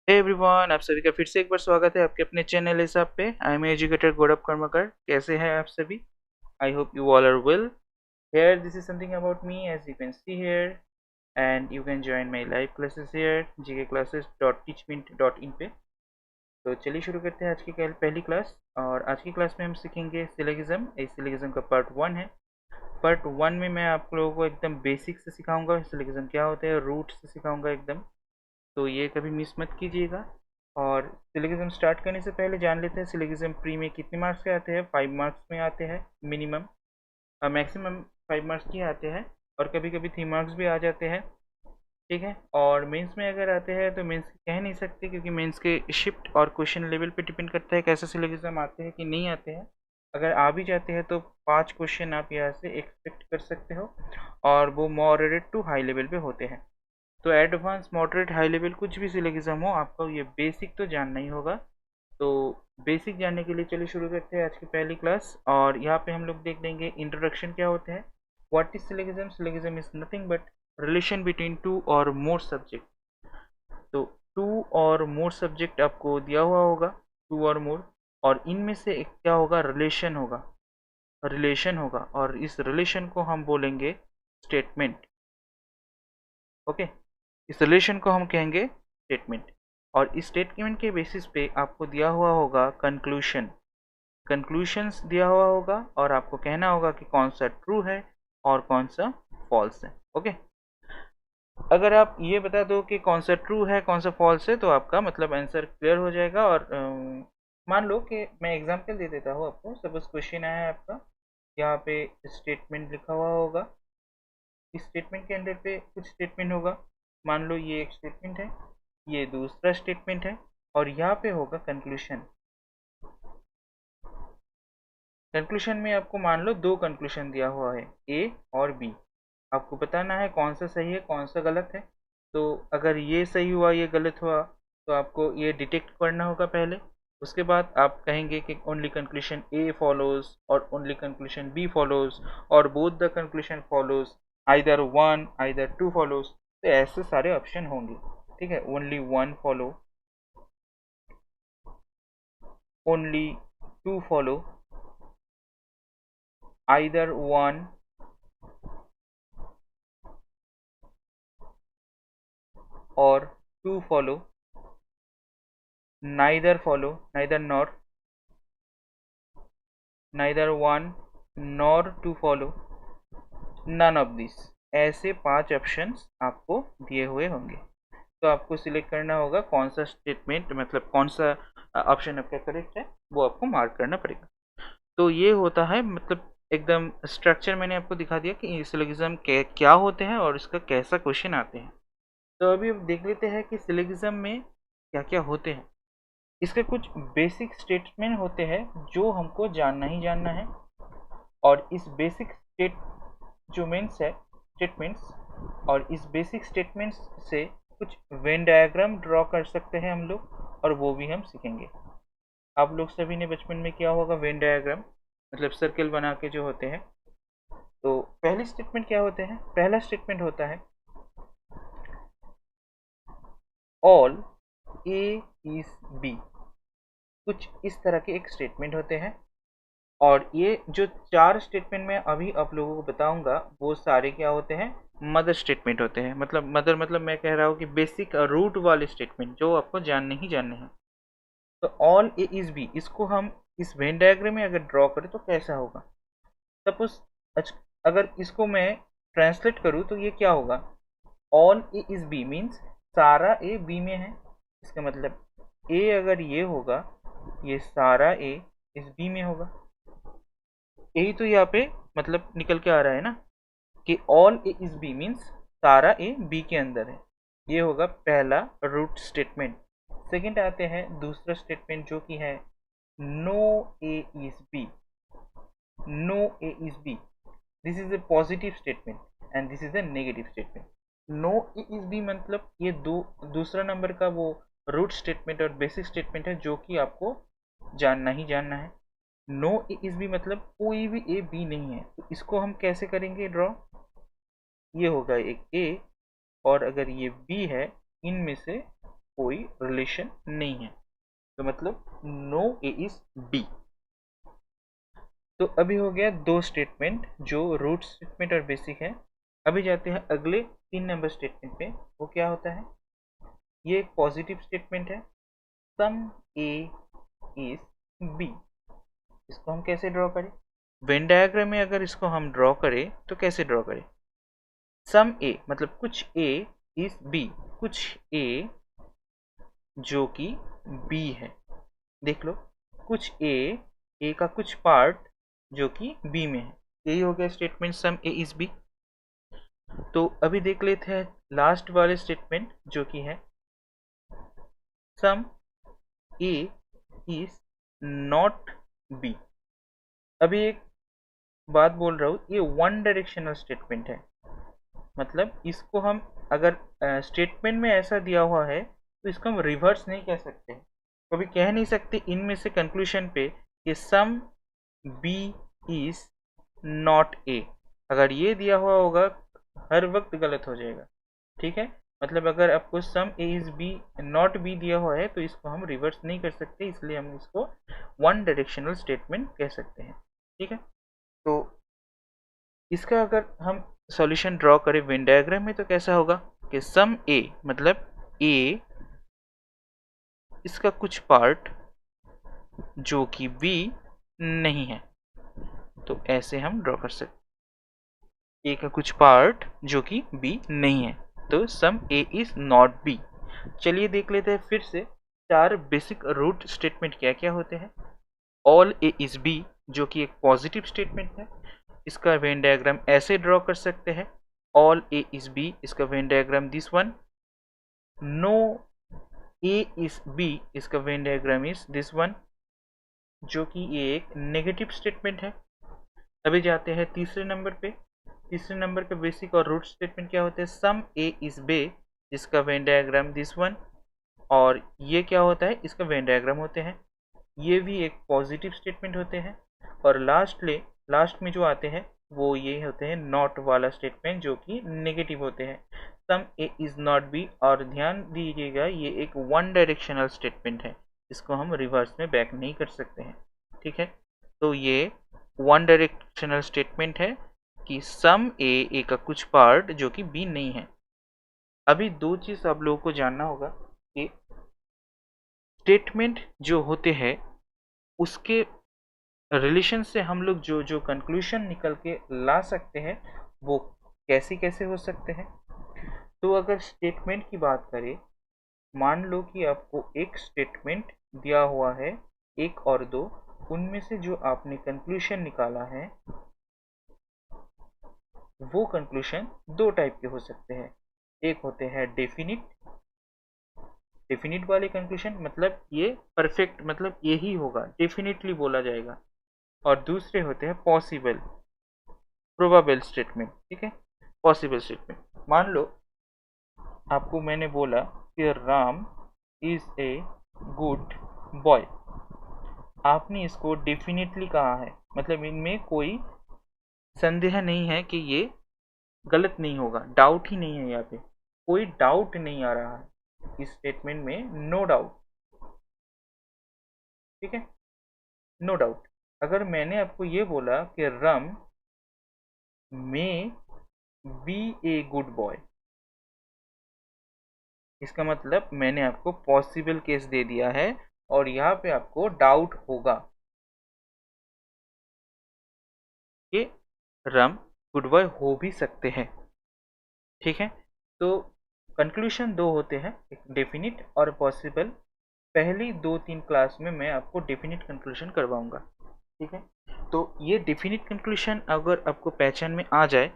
Hey everyone, आप सभी का फिर से एक बार स्वागत है आपके अपने चैनल हिसाब पे। I am educator Gaurav Karmakar. कैसे हैं आप सभी? I hope you all are well. Here this is something about me as you can see here, and you can join my live classes here gkclasses.teachmeet.in पे। तो चलिए शुरू करते हैं आज की पहली क्लास। और आज की क्लास में हम सीखेंगे सिलोगिज्म। इस सिलोगिज्म का पार्ट 1 है। पार्ट 1 में मैं आप लोगों को एकदम बेसिक से सिखाऊंगा सिलोगिज्म क्या होते हैं, रूट से सिखाऊंगा एकदम। तो ये कभी मिस मत कीजिएगा। और सिलोगिज्म स्टार्ट करने से पहले जान लेते हैं सिलोगिज्म प्री में कितने मार्क्स के आते हैं। 5 मार्क्स में आते हैं मिनिमम, और मैक्सिमम 5 मार्क्स के आते हैं, और कभी कभी 3 मार्क्स भी आ जाते हैं। ठीक है। और मेंस में अगर आते हैं तो मेंस कह नहीं सकते, क्योंकि मेंस के शिफ्ट और क्वेश्चन लेवल पे डिपेंड करता है कैसे सिलोगिज्म आते हैं कि नहीं आते हैं। अगर आ भी जाते हैं तो 5 क्वेश्चन आप यहाँ से एक्सपेक्ट कर सकते हो, और वो मॉडरेट टू हाई लेवल पे होते हैं। तो एडवांस मॉडरेट हाई लेवल कुछ भी सिलेगिज्म हो, आपको ये बेसिक तो जानना ही होगा। तो बेसिक जानने के लिए चलिए शुरू करते हैं आज की पहली क्लास। और यहाँ पे हम लोग देख लेंगे इंट्रोडक्शन क्या होते हैं। What is syllogism? Syllogism is nothing but relation between two or more subject. तो टू और मोर सब्जेक्ट आपको दिया हुआ होगा, टू और मोर, और इनमें से एक क्या होगा, रिलेशन होगा। रिलेशन होगा, और इस रिलेशन को हम बोलेंगे स्टेटमेंट। ओके। इस रिलेशन को हम कहेंगे स्टेटमेंट। और इस स्टेटमेंट के बेसिस पे आपको दिया हुआ होगा कंक्लूशन। कंक्लूशंस दिया हुआ होगा, और आपको कहना होगा कि कौन सा ट्रू है और कौन सा फॉल्स है। ओके। अगर आप ये बता दो कि कौन सा ट्रू है कौन सा फॉल्स है, तो आपका मतलब आंसर क्लियर हो जाएगा। और मान लो कि मैं एग्जांपल दे देता हूँ आपको। सपोज क्वेश्चन आया है आपका, यहाँ पे स्टेटमेंट लिखा हुआ होगा। इस स्टेटमेंट के अंदर पे कुछ स्टेटमेंट होगा। मान लो ये एक स्टेटमेंट है, ये दूसरा स्टेटमेंट है, और यहाँ पे होगा कंक्लूशन। कंक्लूशन में आपको मान लो दो कंक्लूशन दिया हुआ है, ए और बी। आपको बताना है कौन सा सही है कौन सा गलत है। तो अगर ये सही हुआ ये गलत हुआ, तो आपको ये डिटेक्ट करना होगा पहले। उसके बाद आप कहेंगे कि ओनली कंक्लूशन ए फॉलोज और ओनली कंक्लूशन बी फॉलोज, और both the conclusion follows, either one either two follows. तो ऐसे सारे ऑप्शन होंगे। ठीक है। Only one follow, only two follow, either one or two follow, neither follow, neither nor, neither one nor two follow, none of this. ऐसे 5 options आपको दिए हुए होंगे। तो आपको सिलेक्ट करना होगा कौन सा स्टेटमेंट, मतलब कौन सा ऑप्शन आपका करेक्ट है, वो आपको मार्क करना पड़ेगा। तो ये होता है, मतलब एकदम स्ट्रक्चर मैंने आपको दिखा दिया कि सिलोगिज्म क्या होते हैं और इसका कैसा क्वेश्चन आते हैं। तो अभी देख लेते हैं कि सिलोगिज्म में क्या क्या होते हैं। इसके कुछ बेसिक स्टेटमेंट होते हैं जो हमको जानना ही जानना है। और इस बेसिक स्टेट जो मीन्स है स्टेटमेंट्स, और इस बेसिक स्टेटमेंट्स से कुछ वेन डायग्राम ड्रॉ कर सकते हैं हम लोग, और वो भी हम सीखेंगे। आप लोग सभी ने बचपन में किया होगा वेन डायग्राम, मतलब सर्कल बना के जो होते हैं। तो पहली स्टेटमेंट क्या होते हैं? पहला स्टेटमेंट होता है ऑल ए इज बी। कुछ इस तरह के एक स्टेटमेंट होते हैं। और ये जो 4 स्टेटमेंट मैं अभी आप लोगों को बताऊंगा, वो सारे क्या होते हैं, मदर स्टेटमेंट होते हैं। मतलब मदर मतलब मैं कह रहा हूँ कि बेसिक रूट वाले स्टेटमेंट जो आपको जानने ही जानने हैं। तो ऑल ए इज बी, इसको हम इस वेन डायग्राम में अगर ड्रॉ करें तो कैसा होगा। सपोज अगर इसको मैं ट्रांसलेट करूँ तो ये क्या होगा, all A is B means सारा ए बी में है। इसका मतलब ए अगर ये होगा, ये सारा ए इस बी में होगा। यही तो यहाँ पे मतलब निकल के आ रहा है ना, कि all A is B means सारा ए बी के अंदर है। ये होगा पहला रूट स्टेटमेंट। सेकंड आते हैं दूसरा स्टेटमेंट जो कि है no A is B. No A is B, this is a positive statement and this is a negative statement. No A is B मतलब ये दूसरा नंबर का वो रूट स्टेटमेंट और बेसिक स्टेटमेंट है जो कि आपको जानना ही जानना है। नो ए इज बी मतलब कोई भी ए बी नहीं है। तो इसको हम कैसे करेंगे ड्रॉ, ये होगा एक ए, और अगर ये बी है, इनमें से कोई रिलेशन नहीं है, तो मतलब नो ए इज बी। तो अभी हो गया दो स्टेटमेंट जो रूट स्टेटमेंट और बेसिक है। अभी जाते हैं अगले 3 नंबर स्टेटमेंट पे। वो क्या होता है? ये एक पॉजिटिव स्टेटमेंट है, सम ए इज बी। इसको हम कैसे ड्रॉ करें? वेन डायग्राम में अगर इसको हम ड्रॉ करें तो कैसे ड्रॉ करें? सम ए मतलब कुछ ए इज बी, कुछ ए जो कि बी है। देख लो, कुछ ए का कुछ पार्ट जो कि बी में है। यही हो गया statement some A is B. तो अभी देख लेते हैं लास्ट वाले स्टेटमेंट जो कि है सम ए इज नॉट बी। अभी एक बात बोल रहा हूँ, ये वन डायरेक्शनल स्टेटमेंट है। मतलब इसको हम अगर स्टेटमेंट में ऐसा दिया हुआ है तो इसको हम रिवर्स नहीं कह सकते, कभी कह नहीं सकते इनमें से कंक्लूजन पे कि some B is not A. अगर ये दिया हुआ होगा हर वक्त गलत हो जाएगा। ठीक है, मतलब अगर आपको सम A is B not be दिया हुआ है तो इसको हम रिवर्स नहीं कर सकते, इसलिए हम इसको वन डायरेक्शनल स्टेटमेंट कह सकते हैं। ठीक है, तो इसका अगर हम सॉल्यूशन ड्रॉ करें वेन डायग्राम में तो कैसा होगा कि सम ए मतलब ए इसका कुछ पार्ट जो कि बी नहीं है, तो ऐसे हम ड्रॉ कर सकते। ए का कुछ पार्ट जो कि बी नहीं है, तो सम ए इज नॉट बी। चलिए देख लेते हैं फिर से 4 बेसिक रूट स्टेटमेंट क्या क्या होते हैं। ऑल ए इज बी जो कि एक पॉजिटिव स्टेटमेंट है, इसका वेन डायग्राम ऐसे ड्रॉ कर सकते हैं ऑल ए इज बी, इसका venn diagram this one. No A is B, इसका venn diagram is this one, जो कि ये एक नेगेटिव स्टेटमेंट है। अभी जाते हैं तीसरे नंबर पे। तीसरे नंबर पे बेसिक और रूट स्टेटमेंट क्या होते हैं? सम ए इज बे, जिसका वेन डायग्राम दिस वन, और ये क्या होता है? इसका वेन डायग्राम होते हैं। ये भी एक पॉजिटिव स्टेटमेंट होते हैं। और लास्ट में जो आते हैं वो ये होते हैं नॉट वाला स्टेटमेंट, जो कि नेगेटिव होते हैं। सम ए इज नॉट बी, और ध्यान दीजिएगा ये एक वन डायरेक्शनल स्टेटमेंट है, इसको हम रिवर्स में बैक नहीं कर सकते हैं। ठीक है, तो ये वन डायरेक्शनल स्टेटमेंट है कि सम ए का कुछ पार्ट जो कि बी नहीं है। अभी दो चीज आप लोगों को जानना होगा कि स्टेटमेंट जो होते हैं उसके रिलेशन से हम लोग जो जो कंक्लूजन निकल के ला सकते हैं वो कैसे कैसे हो सकते हैं। तो अगर स्टेटमेंट की बात करें, मान लो कि आपको एक स्टेटमेंट दिया हुआ है, एक और दो, उनमें से जो आपने कंक्लूजन निकाला है वो कंक्लूजन दो टाइप के हो सकते हैं। एक होते हैं डेफिनिट वाले कंक्लूजन, मतलब ये परफेक्ट, मतलब यही होगा, डेफिनेटली बोला जाएगा। और दूसरे होते हैं पॉसिबल, प्रोबेबल स्टेटमेंट। ठीक है, पॉसिबल स्टेटमेंट, मान लो आपको मैंने बोला कि Ram is a good boy. आपने इसको डेफिनेटली कहा है, मतलब इनमें कोई संदेह नहीं है कि ये गलत नहीं होगा, डाउट ही नहीं है, यहाँ पे कोई डाउट नहीं आ रहा है इस स्टेटमेंट में, नो डाउट। ठीक है, नो डाउट। अगर मैंने आपको ये बोला कि रम में बी ए गुड बॉय, इसका मतलब मैंने आपको पॉसिबल केस दे दिया है और यहाँ पे आपको डाउट होगा कि रम गुड बॉय हो भी सकते हैं। ठीक है, तो कंक्लूजन दो होते हैं, एक डेफिनिट और पॉसिबल। पहली 2-3 क्लास में मैं आपको डेफिनिट कंक्लूजन करवाऊंगा। ठीक है, तो ये डेफिनिट कंक्लूजन अगर आपको पहचान में आ जाए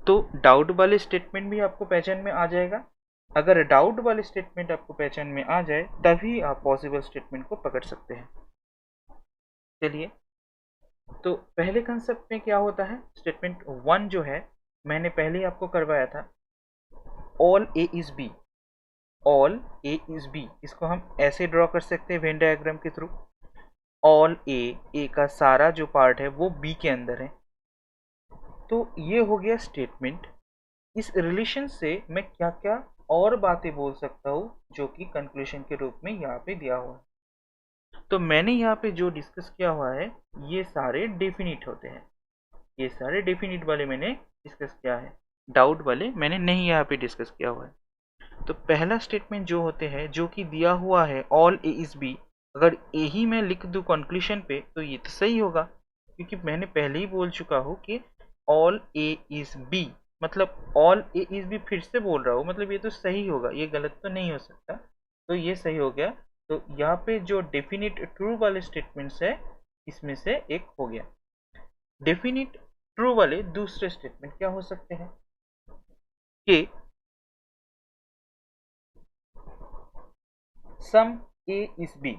तो डाउट वाले स्टेटमेंट भी आपको पहचान में आ जाएगा। अगर डाउट वाले स्टेटमेंट आपको पहचान में आ जाए तभी आप पॉसिबल स्टेटमेंट को पकड़ सकते हैं। चलिए, तो पहले कंसेप्ट में क्या होता है, स्टेटमेंट 1 जो है मैंने पहले ही आपको करवाया था, all A is B. All A is B, इसको हम ऐसे ड्रॉ कर सकते हैं वेन डायग्राम के थ्रू। ऑल ए का सारा जो पार्ट है वो बी के अंदर है। तो ये हो गया स्टेटमेंट। इस रिलेशन से मैं क्या क्या और बातें बोल सकता हूँ जो कि कंक्लूजन के रूप में यहाँ पे दिया हुआ है। तो मैंने यहाँ पे जो डिस्कस किया हुआ है ये सारे डेफिनिट होते हैं, ये सारे डेफिनिट वाले मैंने डिस्कस किया है, डाउट वाले मैंने नहीं यहाँ पे डिस्कस किया हुआ है। तो पहला स्टेटमेंट जो होते हैं जो कि दिया हुआ है ऑल ए इज बी, अगर ए ही मैं लिख दूँ कंक्लूजन पे तो ये तो सही होगा, क्योंकि मैंने पहले ही बोल चुका हूँ कि ऑल ए इज बी, मतलब ऑल ए इज बी फिर से बोल रहा हूँ, मतलब ये तो सही होगा, ये गलत तो नहीं हो सकता, तो ये सही हो गया। तो यहाँ पे जो डेफिनिट ट्रू वाले स्टेटमेंट्स है इसमें से एक हो गया। डेफिनिट ट्रू वाले दूसरे स्टेटमेंट क्या हो सकते हैं कि some A is B,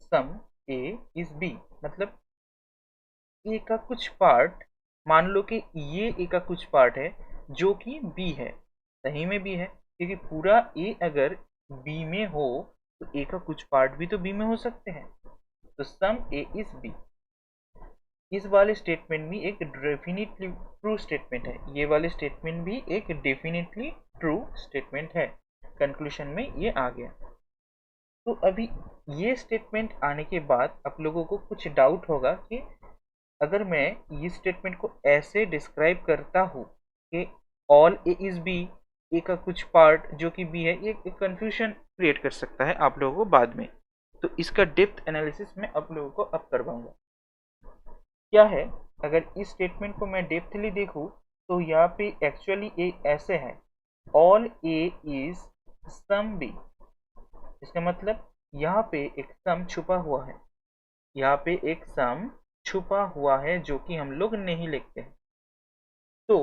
some A is B मतलब ए का कुछ पार्ट, मान लो कि ये ए का कुछ पार्ट है जो कि बी है, सही में बी है, क्योंकि पूरा ए अगर बी में हो तो ए का कुछ पार्ट भी तो बी में हो सकते हैं। तो सम ए इज बी, इस वाले स्टेटमेंट भी एक डेफिनेटली ट्रू स्टेटमेंट है, ये वाले स्टेटमेंट भी एक डेफिनेटली ट्रू स्टेटमेंट है, कंक्लूजन में ये आ गया। तो अभी ये स्टेटमेंट आने के बाद आप लोगों को कुछ डाउट होगा कि अगर मैं इस स्टेटमेंट को ऐसे डिस्क्राइब करता हूँ कि ऑल ए इज बी, ए का कुछ पार्ट जो कि बी है, ये एक कंफ्यूजन क्रिएट कर सकता है आप लोगों को बाद में। तो इसका डेप्थ एनालिसिस मैं आप लोगों को अब करवाऊंगा। क्या है, अगर इस स्टेटमेंट को मैं डेप्थली देखूँ तो यहाँ पे एक्चुअली ए ऐसे है, all A is some B, इसका मतलब यहाँ पे एक सम छुपा हुआ है, यहाँ पे एक सम छुपा हुआ है जो कि हम लोग नहीं लिखते हैं। तो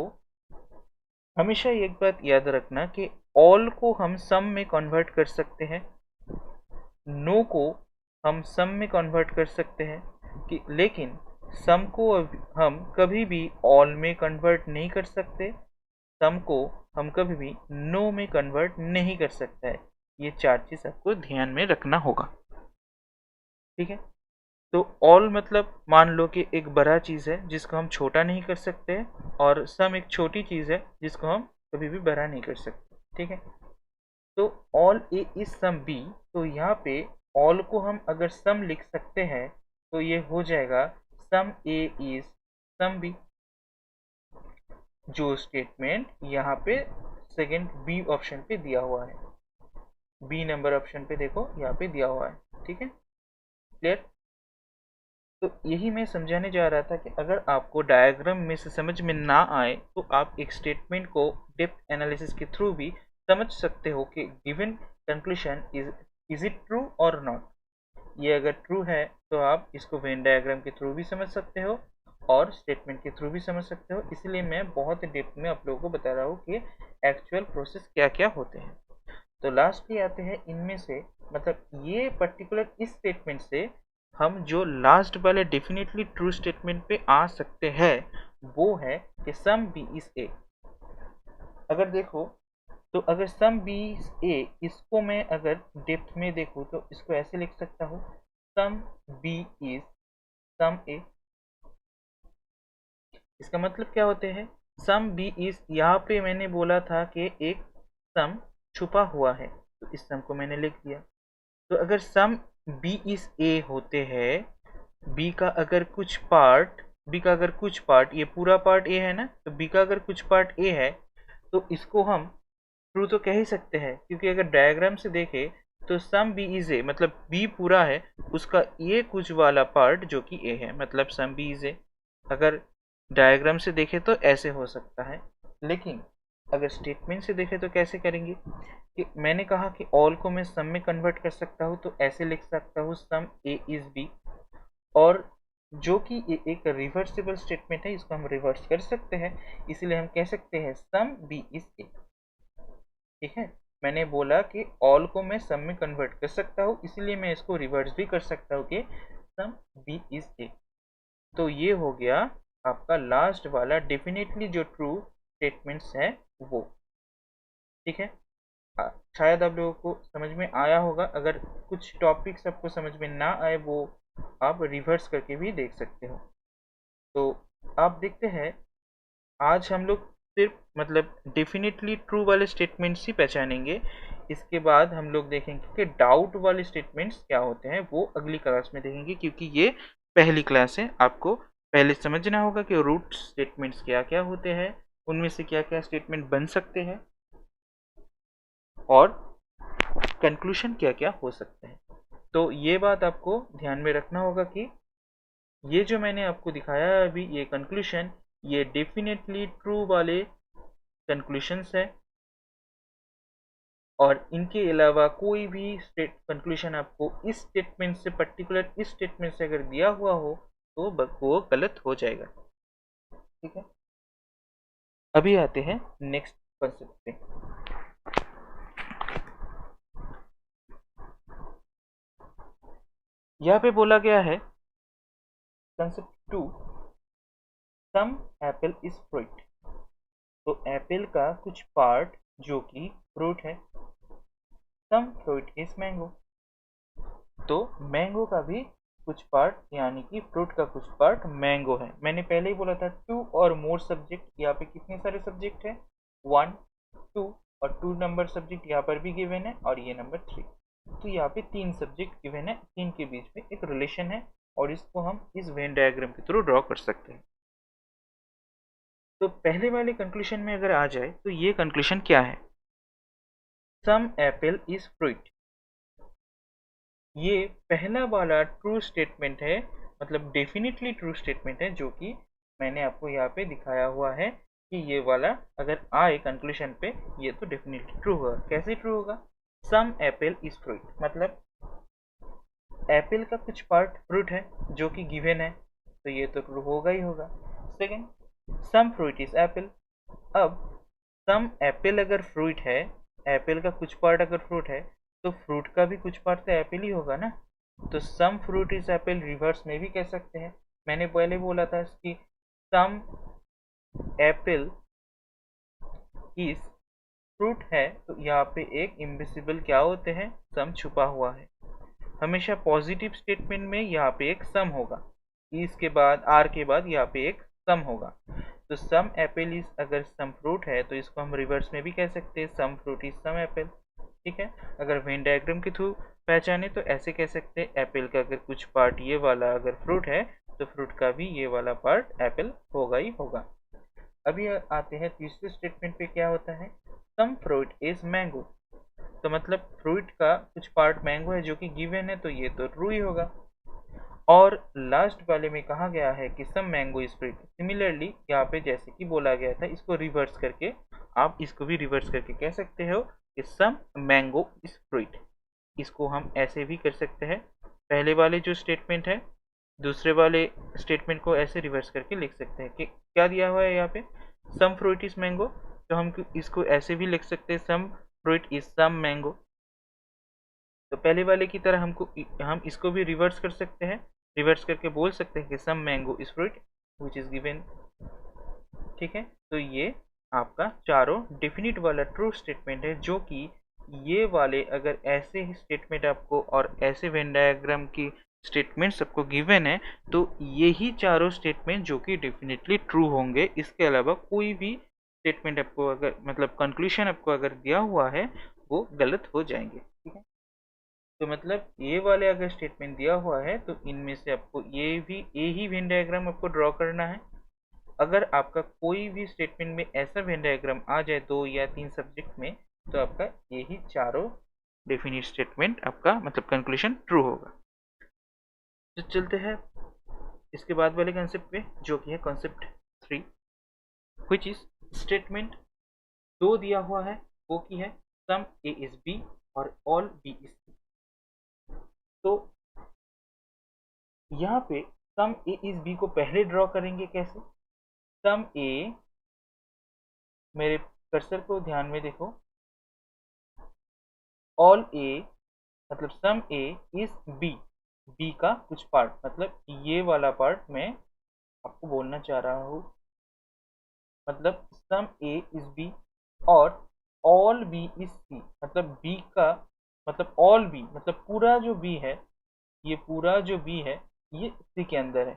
हमेशा एक बात याद रखना कि ऑल को हम सम में कन्वर्ट कर सकते हैं, नो को हम सम में कन्वर्ट कर सकते हैं कि, लेकिन सम को हम कभी भी ऑल में कन्वर्ट नहीं कर सकते, सम को हम कभी भी नो में कन्वर्ट नहीं कर सकते हैं। ये चार चीज़ आपको ध्यान में रखना होगा, ठीक है। तो ऑल मतलब मान लो कि एक बड़ा चीज़ है जिसको हम छोटा नहीं कर सकते, और सम एक छोटी चीज़ है जिसको हम कभी भी बड़ा नहीं कर सकते, ठीक है। तो all A is some B, तो यहाँ पे ऑल को हम अगर सम लिख सकते हैं तो ये हो जाएगा सम ए इज सम बी, जो स्टेटमेंट यहाँ पे सेकेंड बी ऑप्शन पे दिया हुआ है, बी नंबर ऑप्शन पे देखो यहाँ पे दिया हुआ है, ठीक है, क्लियर। तो यही मैं समझाने जा रहा था कि अगर आपको डायग्राम में से समझ में ना आए तो आप एक स्टेटमेंट को डेप्थ एनालिसिस के थ्रू भी समझ सकते हो कि given conclusion is it true और नॉट। ये अगर ट्रू है तो आप इसको वेन डायग्राम के थ्रू भी समझ सकते हो और स्टेटमेंट के थ्रू भी समझ सकते हो, इसलिए मैं बहुत डेप्थ में आप लोगों को बता रहा हूँ कि एक्चुअल प्रोसेस क्या क्या होते हैं। तो लास्टली आते हैं इनमें से, मतलब ये पर्टिकुलर इस स्टेटमेंट से हम जो लास्ट वाले डेफिनेटली ट्रू स्टेटमेंट पे आ सकते हैं वो है कि सम बी इज ए। अगर देखो तो अगर सम बी इज ए, इसको मैं अगर डेप्थ में देखूँ तो इसको ऐसे लिख सकता हूँ, सम बी इज सम ए। इसका मतलब क्या होते हैं, सम बी इज, यहाँ पे मैंने बोला था कि एक सम छुपा हुआ है तो इस सम को मैंने लिख दिया। तो अगर सम बी इज ए होते हैं, बी का अगर कुछ पार्ट, बी का अगर कुछ पार्ट, ये पूरा पार्ट ए है ना, तो बी का अगर कुछ पार्ट ए है तो इसको हम ट्रू तो कह ही सकते हैं, क्योंकि अगर डायग्राम से देखें तो सम बी इज ए मतलब बी पूरा है, उसका ये कुछ वाला पार्ट जो कि ए है, मतलब सम बी इज ए। अगर डायग्राम से देखें तो ऐसे हो सकता है, लेकिन अगर स्टेटमेंट से देखें तो कैसे करेंगे कि मैंने कहा कि ऑल को मैं सम में कन्वर्ट कर सकता हूँ, तो ऐसे लिख सकता हूँ सम ए इज बी, और जो कि एक रिवर्सिबल स्टेटमेंट है, इसको हम रिवर्स कर सकते हैं, इसलिए हम कह सकते हैं सम बी इज ए, ठीक है। मैंने बोला कि ऑल को मैं सम में कन्वर्ट कर सकता हूँ, इसलिए मैं इसको रिवर्स भी कर सकता हूँ कि सम बी इज ए। तो ये हो गया आपका लास्ट वाला डेफिनेटली जो ट्रू स्टेटमेंट्स है वो, ठीक है। शायद आप लोगों को समझ में आया होगा, अगर कुछ टॉपिक्स आपको समझ में ना आए वो आप रिवर्स करके भी देख सकते हो। तो आप देखते हैं आज हम लोग सिर्फ मतलब डेफिनेटली ट्रू वाले स्टेटमेंट्स ही पहचानेंगे। इसके बाद हम लोग देखेंगे कि डाउट वाले स्टेटमेंट्स क्या होते हैं, वो अगली क्लास में देखेंगे, क्योंकि ये पहली क्लास है। आपको पहले समझना होगा कि रूट स्टेटमेंट्स क्या क्या होते हैं, उनमें से क्या क्या स्टेटमेंट बन सकते हैं, और कंक्लूशन क्या क्या हो सकते हैं। तो ये बात आपको ध्यान में रखना होगा कि ये जो मैंने आपको दिखाया है अभी, ये कंक्लूशन, ये डेफिनेटली ट्रू वाले कंक्लूशंस है, और इनके अलावा कोई भी कंक्लूशन आपको इस स्टेटमेंट से, पर्टिकुलर इस स्टेटमेंट से अगर दिया हुआ हो तो वो गलत हो जाएगा। ठीक है, अभी आते हैं नेक्स्ट कॉन्सेप्ट पे। यहाँ पे बोला गया है concept 2, some apple is fruit. तो एप्पल का कुछ पार्ट जो कि फ्रूट है, सम फ्रूट इज मैंगो। तो मैंगो का भी कुछ पार्ट, यानी कि फ्रूट का कुछ पार्ट मैंगो है। मैंने पहले ही बोला था 2 और मोर सब्जेक्ट, यहाँ पे कितने सारे सब्जेक्ट है, 1 2, और 2 नंबर सब्जेक्ट यहाँ पर भी गिवन है, और ये नंबर 3। तो यहाँ पे 3 सब्जेक्ट गिवन है, 3 के बीच में एक रिलेशन है, और इसको हम इस वेन डायग्राम के थ्रू ड्रॉ कर सकते हैं। तो पहले वाले कंक्लूशन में अगर आ जाए तो ये कंक्लूशन क्या है, सम एप्पल इज फ्रूट। ये पहला वाला ट्रू स्टेटमेंट है, मतलब डेफिनेटली ट्रू स्टेटमेंट है, जो कि मैंने आपको यहाँ पे दिखाया हुआ है कि ये वाला अगर आए कंक्लूशन पे, ये तो डेफिनेटली ट्रू होगा। कैसे ट्रू होगा, सम एप्पल इज फ्रूट, मतलब एप्पल का कुछ पार्ट फ्रूट है जो कि गिवन है, तो ये तो ट्रू होगा ही होगा। Second, some fruit is apple. अब सम एप्पल अगर फ्रूट है, एप्पल का कुछ पार्ट अगर फ्रूट है, तो फ्रूट का भी कुछ पार्ट तो एप्पल ही होगा ना। तो some fruit is apple reverse में भी कह सकते हैं। मैंने पहले बोला था कि सम एप्पल इज फ्रूट है, तो यहाँ पे एक इनविजिबल क्या होते हैं, सम छुपा हुआ है। हमेशा पॉजिटिव स्टेटमेंट में यहाँ पे एक सम होगा, इस के बाद, आर के बाद यहाँ पे एक सम होगा। तो सम एप्पल इज अगर सम फ्रूट है, तो इसको हम रिवर्स में भी कह सकते हैं, some fruit is some apple. ठीक है, अगर वेन डायग्राम के थ्रू पहचाने तो ऐसे कह सकते हैं, एप्पल का अगर कुछ पार्ट ये वाला अगर फ्रूट है, तो फ्रूट का भी ये वाला पार्ट एप्पल होगा ही होगा। अभी आते हैं तीसरे स्टेटमेंट पे, क्या होता है, सम फ्रूट इज मैंगो। तो मतलब फ्रूट का कुछ पार्ट मैंगो है जो कि गिवन है, तो ये तो ट्रू ही होगा। और लास्ट वाले में कहा गया है कि some mango is fruit. Similarly यहाँ पे जैसे कि बोला गया था, इसको रिवर्स करके आप इसको भी रिवर्स करके कह सकते हो कि सम मैंगो इज फ्रूट। इसको हम ऐसे भी कर सकते हैं, पहले वाले जो स्टेटमेंट है, दूसरे वाले स्टेटमेंट को ऐसे रिवर्स करके लिख सकते हैं कि क्या दिया हुआ है यहाँ पे, सम फ्रूट इज मैंगो, तो हम इसको ऐसे भी लिख सकते हैं, some fruit is some mango. तो पहले वाले की तरह हम इसको भी रिवर्स कर सकते हैं, रिवर्स करके बोल सकते हैं कि some mango is fruit which is given. ठीक है, तो ये आपका चारों डेफिनिट वाला ट्रू स्टेटमेंट है, जो कि ये वाले अगर ऐसे ही स्टेटमेंट आपको और ऐसे वेन डायग्राम की स्टेटमेंट्स आपको गिवन है, तो यही चारों स्टेटमेंट जो कि डेफिनेटली ट्रू होंगे। इसके अलावा कोई भी स्टेटमेंट आपको अगर, मतलब कंक्लूशन आपको अगर दिया हुआ है, वो गलत हो जाएंगे। ठीक है, तो मतलब ये वाले अगर स्टेटमेंट दिया हुआ है, तो इनमें से आपको ये ही वेन डायग्राम आपको ड्रॉ करना है। अगर आपका कोई भी स्टेटमेंट में ऐसा वेन डायग्राम आ जाए 2 या 3 सब्जेक्ट में, तो आपका यही चारों डेफिनिट स्टेटमेंट आपका मतलब कंक्लूजन ट्रू होगा। तो चलते हैं इसके बाद वाले कंसेप्ट पे, जो कि है कॉन्सेप्ट 3, व्हिच इज स्टेटमेंट 2 दिया हुआ है, वो की है सम ए इज बी और ऑल बी इज सी। तो यहाँ पे सम ए इज बी को पहले ड्रॉ करेंगे कैसे, सम ए, मेरे कर्सर को ध्यान में देखो, ऑल ए मतलब सम ए इज बी, बी का कुछ पार्ट, मतलब ये वाला पार्ट मैं आपको बोलना चाह रहा हूँ, मतलब सम ए इज बी और ऑल बी इज सी, मतलब बी का मतलब ऑल बी, मतलब पूरा जो बी है, ये पूरा जो बी है ये सी के अंदर है।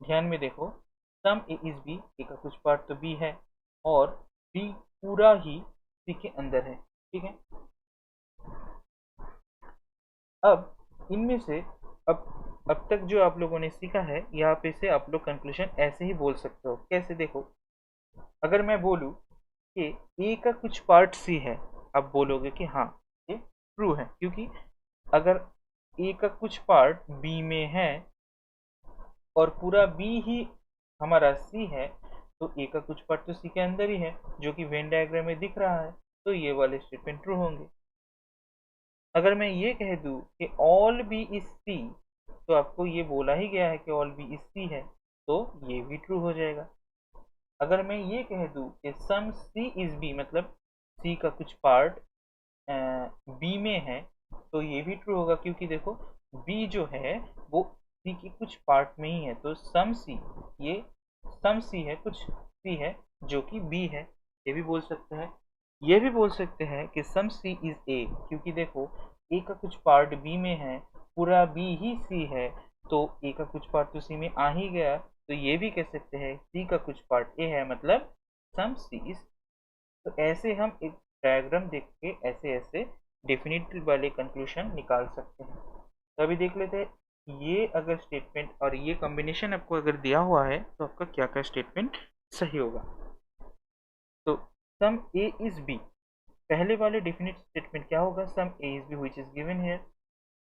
ध्यान में देखो, सम ए इज बी, ए का कुछ पार्ट तो बी है, और बी पूरा ही सी के अंदर है। ठीक है, अब इनमें से अब तक जो आप लोगों ने सीखा है, यहाँ पे से आप लोग कंक्लूजन ऐसे ही बोल सकते हो। कैसे? देखो, अगर मैं बोलूँ कि ए का कुछ पार्ट सी है, आप बोलोगे कि हाँ ये ट्रू है, क्योंकि अगर ए का कुछ पार्ट बी में है और पूरा बी ही हमारा सी है, तो ए का कुछ पार्ट तो सी के अंदर ही है, जो कि वेन डायग्राम में दिख रहा है, तो ये वाले स्टेटमेंट ट्रू होंगे। अगर मैं ये कह दूं कि ऑल बी इज सी, तो आपको ये बोला ही गया है कि ऑल बी इज सी है, तो ये भी ट्रू हो जाएगा। अगर मैं ये कह दूं कि सम सी इज बी, मतलब सी का कुछ पार्ट बी में है, तो ये भी ट्रू होगा, क्योंकि देखो बी जो है वो सी के कुछ पार्ट में ही है, तो सम सी, ये सम सी है, कुछ सी है जो कि बी है, ये भी बोल सकते हैं। ये भी बोल सकते हैं कि सम सी इज ए, क्योंकि देखो ए का कुछ पार्ट बी में है, पूरा बी ही सी है, तो ए का कुछ पार्ट तो सी में आ ही गया, तो ये भी कह सकते हैं सी का कुछ पार्ट ए है, मतलब सम सी इज। तो ऐसे हम एक डायग्राम देख के ऐसे ऐसे डेफिनेटली वाले कंक्लूजन निकाल सकते हैं। तो अभी देख लेते हैं, ये अगर स्टेटमेंट और ये कॉम्बिनेशन आपको अगर दिया हुआ है तो आपका क्या क्या स्टेटमेंट सही होगा। तो सम ए इज बी, पहले वाले डेफिनेट स्टेटमेंट क्या होगा? Some A is B which is given here.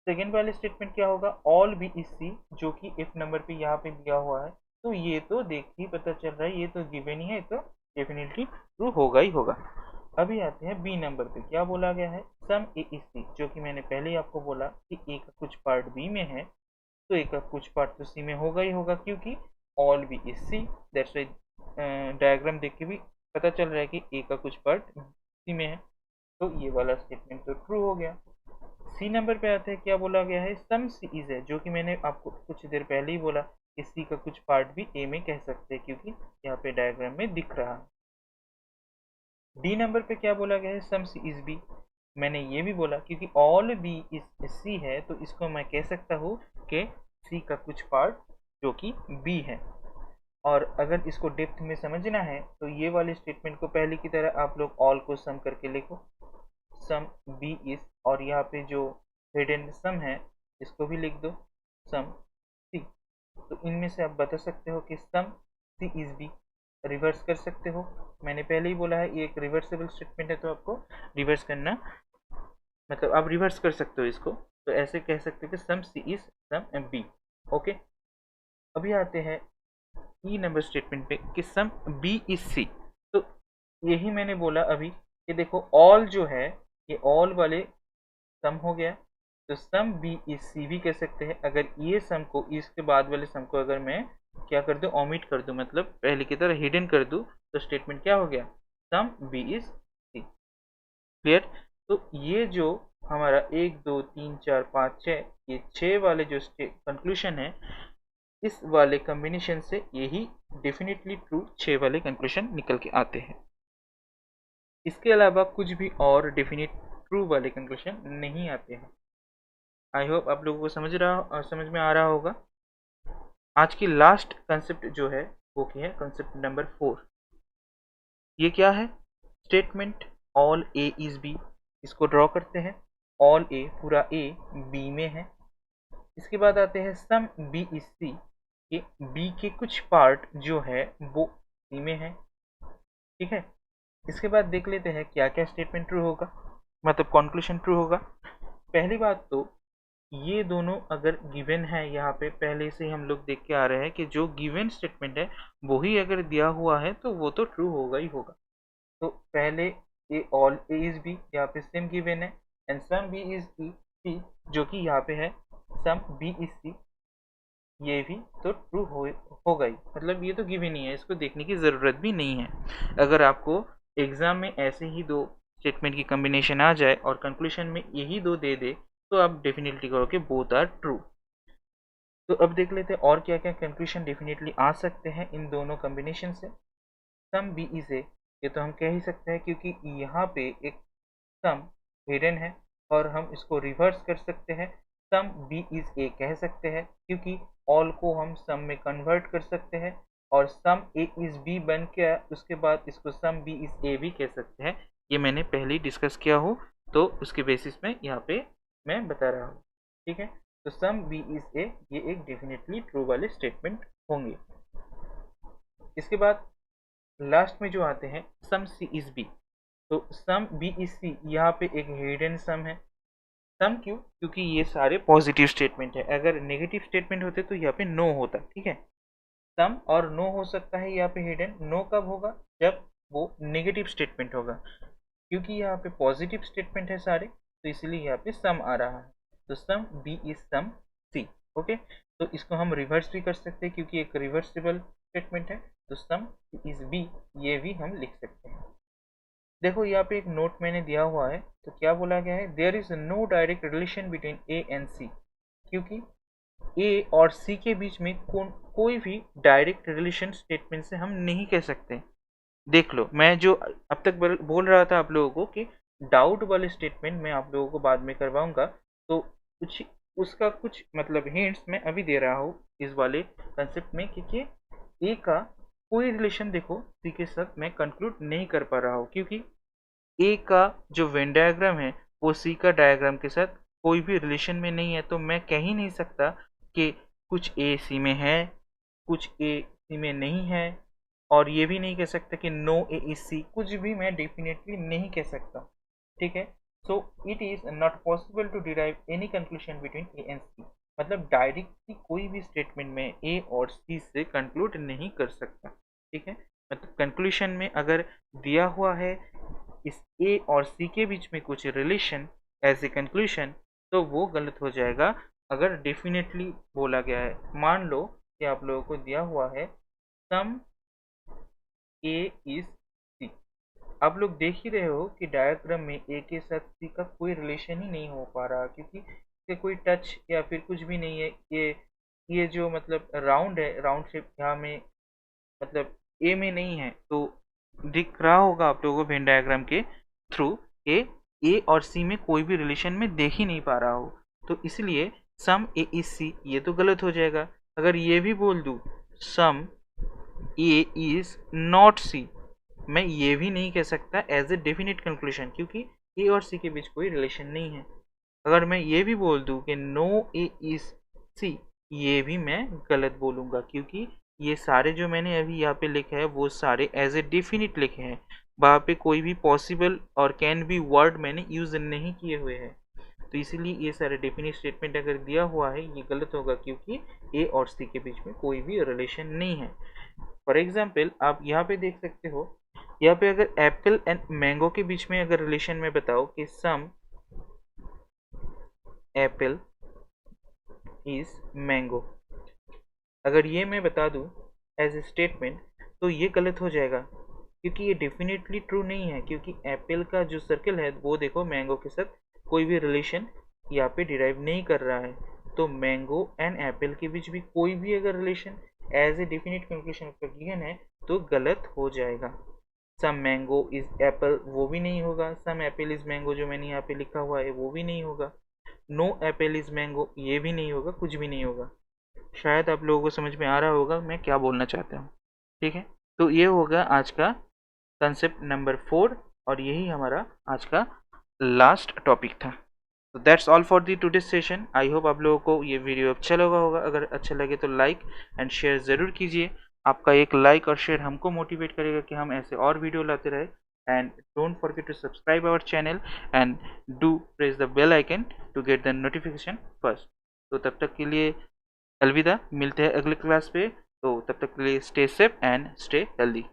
Second वाले स्टेटमेंट क्या होगा? ऑल बी इज सी, जो कि इफ नंबर पे यहाँ पे दिया हुआ है, तो ये तो देख ही पता चल रहा है, ये तो गिवन ही है, तो डेफिनेटली ट्रू होगा ही होगा। अभी आते हैं बी नंबर पे, क्या बोला गया है? सम ए इज सी, जो कि मैंने पहले ही आपको बोला कि ए का कुछ पार्ट बी में है, तो ए का कुछ पार्ट तो सी में होगा ही होगा, क्योंकि all B is C. That's why diagram देख के भी पता चल रहा है कि ए का कुछ पार्ट सी में है, तो ये वाला स्टेटमेंट तो ट्रू हो गया। सी नंबर पे आते हैं, क्या बोला गया है? सम सी इज है, जो कि मैंने आपको कुछ देर पहले ही बोला कि सी का कुछ पार्ट भी ए में कह सकते हैं, क्योंकि यहाँ पे डायग्राम में दिख रहा है। डी नंबर पे क्या बोला गया है? सम सी इज बी, मैंने ये भी बोला क्योंकि ऑल बी इज सी है, तो इसको मैं कह सकता हूँ कि सी का कुछ पार्ट जो कि बी है। और अगर इसको डेप्थ में समझना है तो ये वाले स्टेटमेंट को पहले की तरह आप लोग ऑल को सम करके लिखो, सम बी इज, और यहाँ पे जो हिडन सम है इसको भी लिख दो, सम सी। तो इनमें से आप बता सकते हो कि सम सी इज बी। रिवर्स कर सकते हो, मैंने पहले ही बोला है ये एक रिवर्सेबल स्टेटमेंट है, तो आपको रिवर्स करना, मतलब आप रिवर्स कर सकते हो इसको, तो ऐसे कह सकते हो कि सम सी इज सम बी। ओके, अभी आते हैं ई नंबर स्टेटमेंट पे कि सम बी इज सी। तो यही मैंने बोला अभी कि देखो ऑल जो है ये ऑल वाले सम हो गया, तो सम बी इज सी भी कह सकते हैं। अगर ये सम को इसके बाद वाले सम को अगर मैं क्या कर दूं, ओमिट कर दूं, मतलब पहले की तरह हिडन कर दूं, तो स्टेटमेंट क्या हो गया? Some B is C. Clear? तो ये जो हमारा 1 2 3 4 5 6, ये 6 वाले जो कंक्लूशन है, इस वाले कॉम्बिनेशन से यही डेफिनेटली ट्रू 6 वाले कंक्लूशन निकल के आते हैं। इसके अलावा कुछ भी और डेफिनेट ट्रू वाले कंक्लूशन नहीं आते हैं। आई होप आप लोगों को समझ में आ रहा होगा। आज की लास्ट कंसेप्ट जो है वो क्या है? Concept number 4। ये क्या है? Statement all A is B. इसको ड्रॉ करते हैं, ऑल ए, पूरा ए बी में है। इसके बाद आते हैं सम बी इज सी, कि बी के कुछ पार्ट जो है वो सी में है। ठीक है, इसके बाद देख लेते हैं क्या क्या स्टेटमेंट ट्रू होगा, मतलब कंक्लूजन ट्रू होगा। पहली बात तो ये दोनों अगर गिवन है, यहाँ पे पहले से हम लोग देख के आ रहे हैं कि जो गिवन स्टेटमेंट है वही अगर दिया हुआ है तो वो तो ट्रू होगा ही होगा। तो पहले A all A is B, यहाँ पे सेम गिवन है, and some B is C, जो कि यहाँ पे है सम बी इज सी, ये भी तो ट्रू होगा ही, मतलब ये तो गिवन ही है, इसको देखने की ज़रूरत भी नहीं है। अगर आपको एग्ज़ाम में ऐसे ही दो स्टेटमेंट की कॉम्बिनेशन आ जाए और कंक्लूजन में यही दो दे दे, तो आप डेफिनेटली कहोगे बोथ आर ट्रू। तो अब देख लेते हैं और क्या क्या कंक्लूजन डेफिनेटली आ सकते हैं इन दोनों कॉम्बिनेशन से। सम बी इज ए, ये तो हम कह ही सकते हैं क्योंकि यहाँ पे एक सम हिडन है, और हम इसको रिवर्स कर सकते हैं, सम बी इज ए कह सकते हैं, क्योंकि ऑल को हम सम में कन्वर्ट कर सकते हैं, और सम ए इज बी बन के उसके बाद इसको सम बी इज ए भी कह सकते हैं। ये मैंने पहले ही डिस्कस किया हो, तो उसके बेसिस में यहाँ पे मैं बता रहा हूँ। ठीक है, तो सम बी इज ए ये एक डेफिनेटली ट्रू वाले स्टेटमेंट होंगे। इसके बाद लास्ट में जो आते हैं सम सी इज बी, तो सम बी इज सी यहाँ पे एक हिडन सम है। सम क्यों? क्योंकि ये सारे पॉजिटिव स्टेटमेंट है। अगर नेगेटिव स्टेटमेंट होते तो यहाँ पे नो होता। ठीक है, सम और नो हो सकता है यहाँ पे हिडन। नो कब होगा? जब वो नेगेटिव स्टेटमेंट होगा। क्योंकि यहाँ पे पॉजिटिव स्टेटमेंट है सारे, तो इसलिए यहाँ पे सम आ रहा है। तो some B is some C. Okay, तो इसको हम रिवर्स भी कर सकते हैं क्योंकि एक रिवर्सिबल स्टेटमेंट है। तो सम इज बी ये भी हम लिख सकते हैं। देखो यहाँ पे एक नोट मैंने दिया हुआ है, तो क्या बोला गया है? There is no direct relation between A and C, क्योंकि ए और सी के बीच में कोई भी डायरेक्ट रिलेशन स्टेटमेंट से हम नहीं कह सकते। देख लो, मैं जो अब तक बोल रहा था आप लोगों को कि डाउट वाले स्टेटमेंट मैं आप लोगों को बाद में करवाऊंगा, तो कुछ उसका कुछ मतलब हिंट्स मैं अभी दे रहा हूँ इस वाले कंसेप्ट में, क्योंकि ए का कोई रिलेशन देखो सी के साथ मैं कंक्लूड नहीं कर पा रहा हूँ, क्योंकि ए का जो वेन डायग्राम है वो सी का डायग्राम के साथ कोई भी रिलेशन में नहीं है। तो मैं कह ही नहीं सकता कि कुछ ए सी में है, कुछ ए सी में नहीं है, और ये भी नहीं कह सकता कि नो ए इज सी। कुछ भी मैं डेफिनेटली नहीं कह सकता। ठीक है, so it is not possible to derive any conclusion between A and C. मतलब डायरेक्टली कोई भी स्टेटमेंट में ए और सी से कंक्लूड नहीं कर सकता। ठीक है, मतलब कंक्लूजन में अगर दिया हुआ है इस ए और सी के बीच में कुछ रिलेशन एज ए कंक्लूजन, तो वो गलत हो जाएगा। अगर डेफिनेटली बोला गया है, मान लो कि आप लोगों को दिया हुआ है सम ए इज सी, आप लोग देख ही रहे हो कि डायग्राम में ए के साथ सी का कोई रिलेशन ही नहीं हो पा रहा, क्योंकि इससे कोई टच या फिर कुछ भी नहीं है। ये जो मतलब राउंड है, राउंड शेप यहाँ में मतलब ए में नहीं है, तो दिख रहा होगा आप लोगों को वेन डायग्राम के थ्रू ए और सी में कोई भी रिलेशन में देख ही नहीं पा रहा हो। तो इसलिए सम ए इज सी ये तो गलत हो जाएगा। अगर ये भी बोल दूँ सम ए इज नॉट सी, मैं ये भी नहीं कह सकता एज ए डेफिनेट कंक्लूजन, क्योंकि ए और सी के बीच कोई रिलेशन नहीं है। अगर मैं ये भी बोल दूं कि नो ए इज सी, ये भी मैं गलत बोलूँगा, क्योंकि ये सारे जो मैंने अभी यहाँ पे लिखे हैं वो सारे एज ए डेफिनेट लिखे हैं। वहाँ पे कोई भी पॉसिबल और कैन बी वर्ड मैंने यूज़ नहीं किए हुए हैं। तो इसीलिए ये सारे डेफिनेट स्टेटमेंट अगर दिया हुआ है ये गलत होगा, क्योंकि ए और सी के बीच में कोई भी रिलेशन नहीं है। फॉर एग्जाम्पल आप यहाँ पे देख सकते हो, यहाँ पे अगर एप्पल एंड मैंगो के बीच में अगर रिलेशन में बताओ कि सम एप्पल इज मैंगो, अगर ये मैं बता दूं एज ए स्टेटमेंट, तो ये गलत हो जाएगा, क्योंकि ये डेफिनेटली ट्रू नहीं है। क्योंकि एप्पल का जो सर्कल है वो देखो मैंगो के साथ कोई भी रिलेशन यहाँ पे डिराइव नहीं कर रहा है। तो मैंगो एंड एप्पल के बीच भी कोई भी अगर relation as a definite conclusion का गिवन है तो गलत हो जाएगा। सम मैंगो इज एप्पल वो भी नहीं होगा, सम एप्पल इज मैंगो जो मैंने यहाँ पे लिखा हुआ है वो भी नहीं होगा, नो एप्पल इज मैंगो ये भी नहीं होगा, कुछ भी नहीं होगा। शायद आप लोगों को समझ में आ रहा होगा मैं क्या बोलना चाहता हूँ। ठीक है, तो ये होगा आज का कंसेप्ट नंबर 4, और यही हमारा आज का लास्ट टॉपिक था। तो that's all for the today session. I hope आप लोगों को ये वीडियो अच्छा लगा होगा। अगर अच्छा लगे तो लाइक एंड शेयर ज़रूर कीजिए। आपका एक लाइक और शेयर हमको मोटिवेट करेगा कि हम ऐसे और वीडियो लाते रहे। And don't forget to subscribe our channel and do press the bell icon to get the notification first. तो तब तक के लिए अलविदा, मिलते हैं अगले क्लास पे। तो तब तक के लिए stay safe and stay healthy.